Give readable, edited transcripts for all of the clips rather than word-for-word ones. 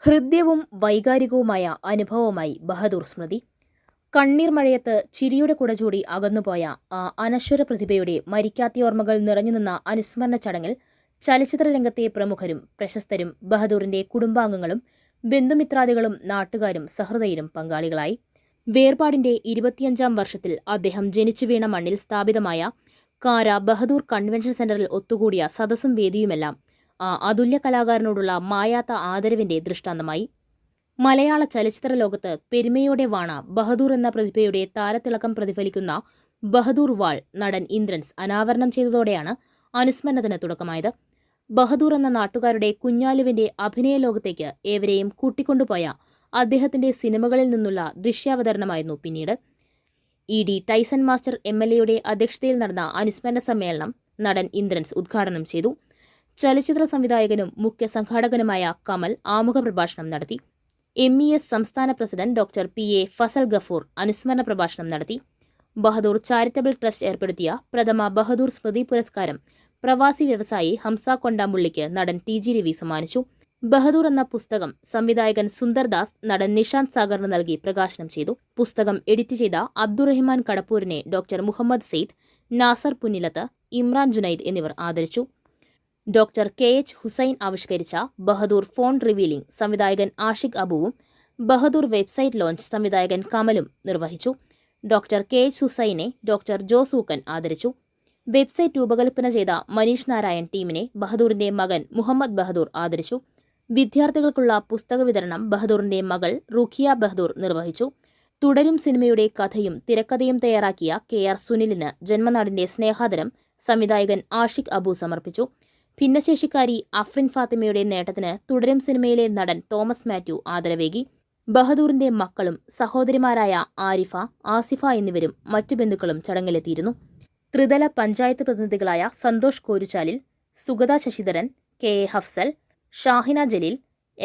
ഹൃദ്യവും വൈകാരികവുമായ അനുഭവമായി ബഹദൂർ സ്മൃതി. കണ്ണീർ മഴയത്ത് ചിരിയുടെ കുടചൂടി അകന്നുപോയ ആ അനശ്വര പ്രതിഭയുടെ മരിക്കാത്ത ഓർമ്മകൾ നിറഞ്ഞുനിന്ന അനുസ്മരണ ചടങ്ങിൽ ചലച്ചിത്രരംഗത്തെ പ്രമുഖരും പ്രശസ്തരും ബഹദൂറിന്റെ കുടുംബാംഗങ്ങളും ബന്ധുമിത്രാദികളും നാട്ടുകാരും സഹൃദയരും പങ്കാളികളായി. വേർപാടിന്റെ 25ാം വർഷത്തിൽ അദ്ദേഹം ജനിച്ചു വീണ മണ്ണിൽ സ്ഥാപിതമായ കാര ബഹദൂർ കൺവെൻഷൻ സെന്ററിൽ ഒത്തുകൂടിയ സദസ്സും വേദിയുമെല്ലാം ആ അതുല്യ കലാകാരനോടുള്ള മായാത്ത ആദരവിന്റെ ദൃഷ്ടാന്തമായി. മലയാള ചലച്ചിത്ര ലോകത്ത് പെരുമയോടെ വാണ ബഹദൂർ എന്ന പ്രതിഭയുടെ താരത്തിളക്കം പ്രതിഫലിക്കുന്ന ബഹദൂർ വാൾ നടൻ ഇന്ദ്രൻസ് അനാവരണം ചെയ്തതോടെയാണ് അനുസ്മരണത്തിന് തുടക്കമായത്. ബഹദൂർ എന്ന നാട്ടുകാരുടെ കുഞ്ഞാലുവിന്റെ അഭിനയ ലോകത്തേക്ക് ഏവരെയും കൂട്ടിക്കൊണ്ടുപോയ അദ്ദേഹത്തിന്റെ സിനിമകളിൽ നിന്നുള്ള ദൃശ്യാവതരണമായിരുന്നു പിന്നീട്. ED ടൈസൺ മാസ്റ്റർ MLA അധ്യക്ഷതയിൽ നടന്ന അനുസ്മരണ സമ്മേളനം നടൻ ഇന്ദ്രൻസ് ഉദ്ഘാടനം ചെയ്തു. ചലച്ചിത്ര സംവിധായകനും മുഖ്യ സംഘാടകനുമായ കമൽ ആമുഖ പ്രഭാഷണം നടത്തി. MES സംസ്ഥാന president doctor PA Fazal Gafoor അനുസ്മരണ പ്രഭാഷണം നടത്തി. ബഹദൂർ ചാരിറ്റബിൾ ട്രസ്റ്റ് ഏർപ്പെടുത്തിയ പ്രഥമ ബഹദൂർ സ്മൃതി പുരസ്കാരം പ്രവാസി വ്യവസായി ഹംസ കൊണ്ടാമ്പുള്ളിക്ക് നടൻ TG രവി സമ്മാനിച്ചു. ബഹദൂർ എന്ന പുസ്തകം സംവിധായകൻ സുന്ദർദാസ് നടൻ നിഷാന്ത് സാഗറിന് നൽകി പ്രകാശനം ചെയ്തു. പുസ്തകം എഡിറ്റ് ചെയ്ത അബ്ദുറഹിമാൻ കടപ്പൂരിനെ ഡോക്ടർ മുഹമ്മദ് സെയ്ദ്, നാസർ പുന്നിലത്ത്, ഇമ്രാൻ ജുനൈദ് എന്നിവർ ആദരിച്ചു. ഡോക്ടർ KH ഹുസൈൻ ആവിഷ്കരിച്ച ബഹദൂർ ഫോൺ റിവീലിംഗ് സംവിധായകൻ ആഷിഖ് അബുവും ബഹദൂർ വെബ്സൈറ്റ് ലോഞ്ച് സംവിധായകൻ കമലും നിർവഹിച്ചു. ഡോക്ടർ KH ഹുസൈനെ ഡോക്ടർ ജോസ് ഊക്കൻ ആദരിച്ചു. വെബ്സൈറ്റ് രൂപകൽപ്പന ചെയ്ത മനീഷ് നാരായൺ ടീമിനെ ബഹദൂറിന്റെ മകൻ മുഹമ്മദ് ബഹദൂർ ആദരിച്ചു. വിദ്യാർത്ഥികൾക്കുള്ള പുസ്തക വിതരണം ബഹദൂറിന്റെ മകൾ റുഖിയ ബഹദൂർ നിർവഹിച്ചു. തുടരും സിനിമയുടെ കഥയും തിരക്കഥയും തയ്യാറാക്കിയ KR സുനിലിന് ജന്മനാടിന്റെ സ്നേഹാദരം സംവിധായകൻ ആഷിഖ് അബു സമർപ്പിച്ചു. ഭിന്നശേഷിക്കാരി അഫ്രിൻ ഫാത്തിമയുടെ നേട്ടത്തിന് തുടരും സിനിമയിലെ നടൻ തോമസ് മാത്യു ആദരവേകി. ബഹദൂറിന്റെ മക്കളും സഹോദരിമാരായ ആരിഫ, ആസിഫ എന്നിവരും മറ്റു ബന്ധുക്കളും ചടങ്ങിലെത്തിയിരുന്നു. ത്രിതല പഞ്ചായത്ത് പ്രതിനിധികളായ Santhosh Koruchalil, Sugatha Sasidharan, KA Hafsal, Shahina Jaleel,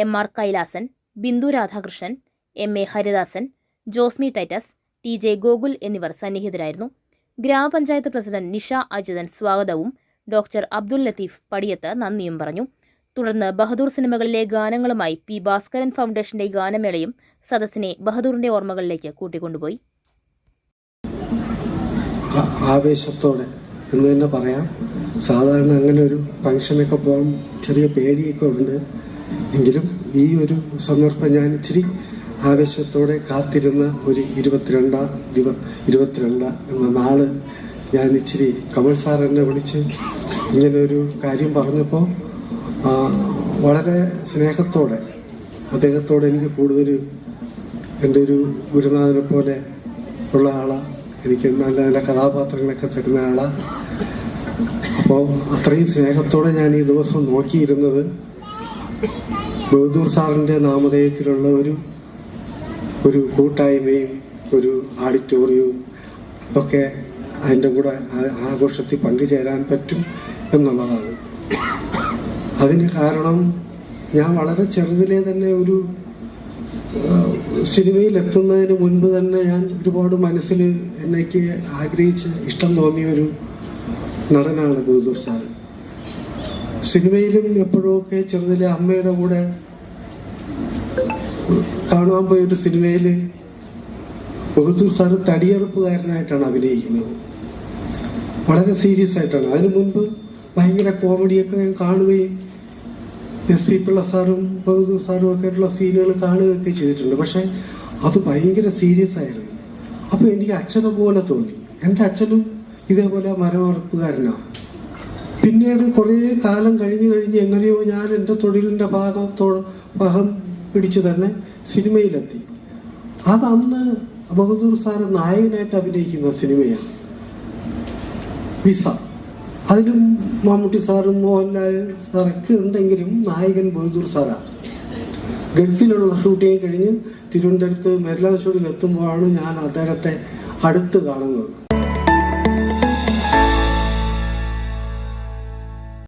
MR Kailasan, Bindu Radhakrishnan, MA Haridasan, Josmi Titus, TJ Gokul എന്നിവർ സന്നിഹിതരായിരുന്നു. ഗ്രാമപഞ്ചായത്ത് പ്രസിഡന്റ് നിഷ അജിതൻ സ്വാഗതവും ഡോക്ടർ അബ്ദുൽ ലത്തീഫ് പടിയത്ത് നന്ദിയും പറഞ്ഞു. തുടർന്ന് ബഹദൂർ സിനിമകളിലെ ഗാനങ്ങളുമായി P ഭാസ്കരൻ ഫൗണ്ടേഷന്റെ ഗാനമേളയും സദസ്സിനെ ബഹദൂറിന്റെ ഓർമ്മകളിലേക്ക് കൂട്ടിക്കൊണ്ടുപോയി. ആവേശത്തോടെ എന്ന് തന്നെ പറയാം. സാധാരണ അങ്ങനെ ഒരു ഫംഗ്ഷനൊക്കെ പോകാൻ ചെറിയ പേടിയൊക്കെ ഉണ്ട്. എങ്കിലും ഈ ഒരു സന്ദർഭം ഞാൻ ഇച്ചിരി ആവേശത്തോടെ കാത്തിരുന്ന ഒരു 22 എന്ന നാള് ഞാൻ ഇച്ചിരി കമൽ സാർ എന്നെ വിളിച്ച് ഇങ്ങനെ ഒരു കാര്യം പറഞ്ഞപ്പോൾ വളരെ സ്നേഹത്തോടെ അദ്ദേഹത്തോട് എനിക്ക് കൂടുതൽ എൻ്റെ ഒരു ഗുരുനാഥനെ പോലെ ഉള്ള ആളാണ്. എനിക്ക് നല്ല നല്ല കഥാപാത്രങ്ങളൊക്കെ തരുന്ന ആളാണ്. അപ്പോൾ അത്രയും സ്നേഹത്തോടെ ഞാൻ ഈ ദിവസം നോക്കിയിരുന്നത് ബഹദൂർ സാറിൻ്റെ നാമധേയത്തിലുള്ള ഒരു കൂട്ടായ്മയും ഒരു ഓഡിറ്റോറിയവും ഒക്കെ അതിൻ്റെ കൂടെ ആഘോഷത്തിൽ പങ്കുചേരാൻ പറ്റും എന്നുള്ളതാണ്. അതിന് കാരണം ഞാൻ വളരെ ചെറുതിലെ തന്നെ ഒരു സിനിമയിൽ എത്തുന്നതിന് മുൻപ് തന്നെ ഞാൻ ഒരുപാട് മനസ്സിൽ എനിക്ക് ആഗ്രഹിച്ച് ഇഷ്ടം തോന്നിയ ഒരു നടനാണ് ബഹദൂർ സാർ. സിനിമയിലും എപ്പോഴൊക്കെ ചെറുതിലെ അമ്മയുടെ കൂടെ കാണാൻ പോയൊരു സിനിമയിൽ ബഹദൂർ സാർ തടിയെറുപ്പുകാരനായിട്ടാണ് അഭിനയിക്കുന്നത്. വളരെ സീരിയസ് ആയിട്ടാണ്. അതിനു മുൻപ് ഭയങ്കര കോമഡിയൊക്കെ ഞാൻ കാണുകയും SP പിള്ള സാറും ബഹദൂർ സാറും ഒക്കെ ആയിട്ടുള്ള സീനുകൾ കാണുകയൊക്കെ ചെയ്തിട്ടുണ്ട്. പക്ഷെ അത് ഭയങ്കര സീരിയസ് ആയിരുന്നു. അപ്പോൾ എനിക്ക് അച്ഛനെ പോലെ തോന്നി. എൻ്റെ അച്ഛനും ഇതേപോലെ മരമറപ്പുകാരനാണ്. പിന്നീട് കുറേ കാലം കഴിഞ്ഞ് എങ്ങനെയോ ഞാൻ എൻ്റെ തൊഴിലിൻ്റെ ഭാഗം പിടിച്ചു തന്നെ സിനിമയിലെത്തി. അതന്ന് ബഹദൂർ സാറ് നായകനായിട്ട് അഭിനയിക്കുന്ന സിനിമയാണ് വിസ. അതിലും മമ്മൂട്ടി സാറും മോഹൻലാൽ സാറൊക്കെ ഉണ്ടെങ്കിലും നായകൻ ബഹദൂർ സാറാണ്. ഗൾഫിലുള്ള ഷൂട്ടിങ് കഴിഞ്ഞ് തിരുവനന്തപുരത്ത് മെരിലാൻഡ് ഷൂട്ടിൽ എത്തുമ്പോഴാണ് ഞാൻ അദ്ദേഹത്തെ അടുത്ത് കാണുന്നത്.